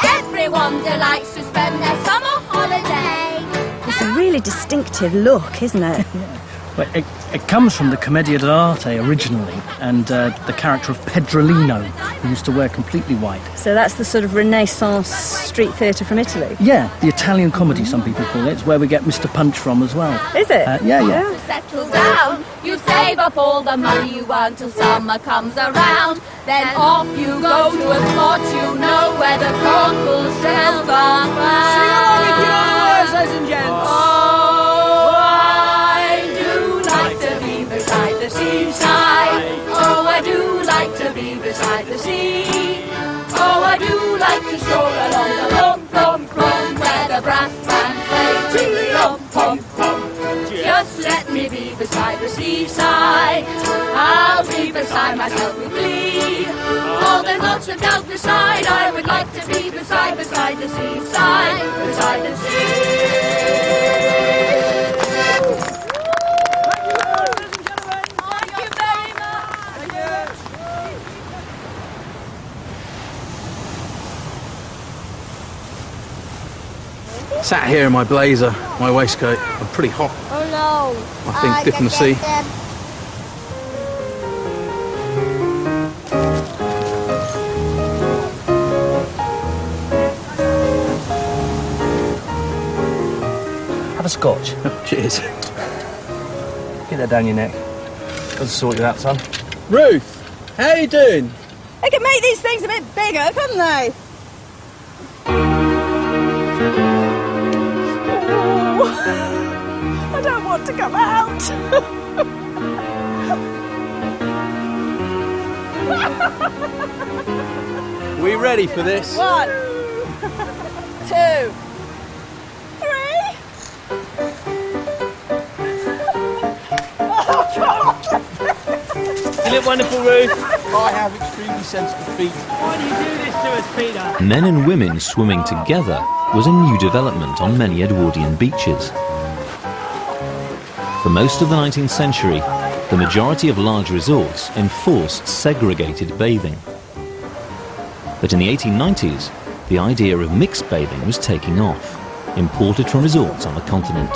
O: Everyone delights to spend their summer holiday.
C: It's a really distinctive look, isn't it?
T: Well, it comes from the commedia dell'arte originally, and the character of Pedrolino, who used to wear completely white.
C: So that's the sort of Renaissance street theatre from Italy?
T: Yeah, the Italian comedy, some people call it. It's where we get Mr. Punch from as well.
C: Is it?
T: Yeah.
O: Settle down, you save up all the money you earn till summer comes around. Then off you go to a spot you know where the cockle shells are found.
U: Sing along with yours, ladies and gents.
O: Beside the seaside, oh I do like to be beside the sea. Oh I do like to stroll along the plum where the brass band plays pom. Just let me be beside the seaside, I'll be beside myself with glee. Oh there's lots of doubt beside, I would like to be beside the seaside, beside the sea.
D: Sat here in my blazer, my waistcoat. I'm pretty hot.
O: Oh no.
D: I think dip in the sea.
J: Have a scotch.
D: Cheers.
B: Get that down your neck. I'll sort you out, son.
U: Ruth, how you doing?
C: They can make these things a bit bigger, couldn't they? Oh, I don't want to come out.
U: We ready for this?
C: 1, 2, 3. Oh, God.
J: Isn't it wonderful, Ruth?
U: I have extremely sensitive feet.
J: Why do you do this to us, Peter?
A: Men and women swimming together was a new development on many Edwardian beaches. For most of the 19th century, the majority of large resorts enforced segregated bathing. But in the 1890s, the idea of mixed bathing was taking off, imported from resorts on the continent.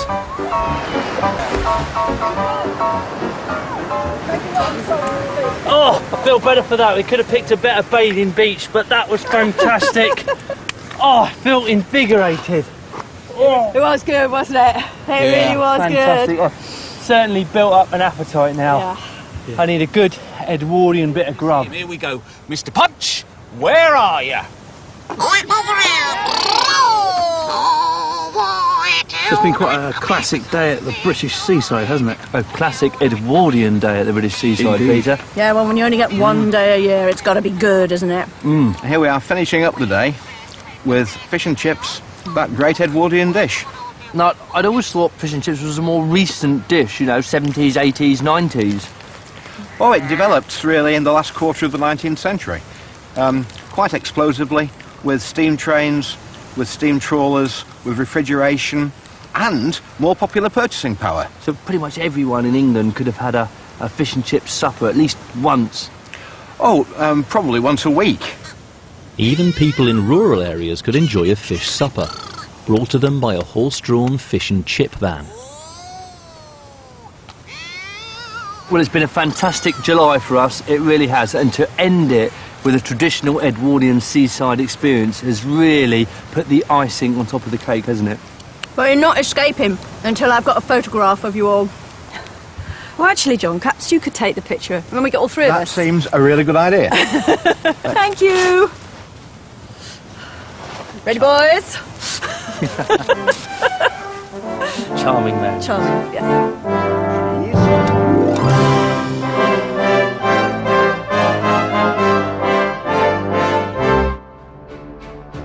J: Oh, I feel better for that. We could have picked a better bathing beach, but that was fantastic. Oh, I felt invigorated. Oh.
C: It was good, wasn't it? It really was
J: fantastic.
C: good.
J: I've certainly built up an appetite now.
C: Yeah.
J: I need a good Edwardian bit of grub.
R: Here we go. Mr. Punch, where are you?
B: It's been quite a classic day at the British seaside, hasn't it? A classic Edwardian day at the British seaside,
R: Indeed.
B: Peter.
C: Yeah, well, when you only get one day a year, it's got to be good, isn't it?
R: Here we are finishing up the day with fish and chips, that great Edwardian dish.
B: Now, I'd always thought fish and chips was a more recent dish, you know, 70s, 80s, 90s.
R: Well, it developed really in the last quarter of the 19th century, quite explosively, with steam trains, with steam trawlers, with refrigeration, and more popular purchasing power.
B: So pretty much everyone in England could have had a fish and chips supper at least once.
R: Oh, probably once a week.
A: Even people in rural areas could enjoy a fish supper, brought to them by a horse-drawn fish and chip van.
B: Well, it's been a fantastic July for us, it really has, and to end it with a traditional Edwardian seaside experience has really put the icing on top of the cake, hasn't it?
C: But you're not escaping until I've got a photograph of you all. Well, actually, John, perhaps you could take the picture when we get all three of
R: That
C: us.
R: seems a really good idea.
C: Thank you. Ready, boys?
B: Charming man.
C: Charming, yes.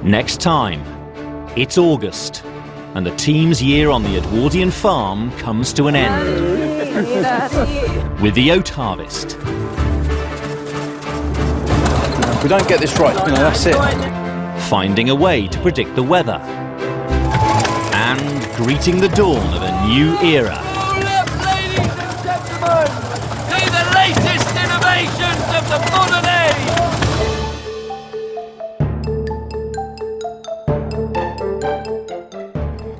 A: Next time, it's August, and the team's year on the Edwardian farm comes to an end with the oat harvest.
D: If we don't get this right, you know, that's it.
A: Finding a way to predict the weather, and greeting the dawn of a new era.
O: Ladies and gentlemen, see the latest innovations of the modern age.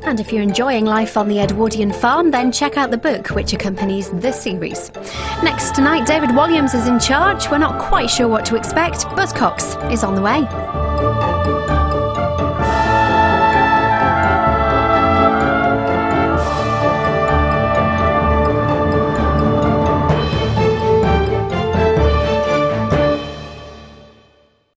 F: And if you're enjoying life on the Edwardian farm, then check out the book which accompanies this series. Next tonight, David Williams is in charge. We're not quite sure what to expect. Buzzcocks is on the way.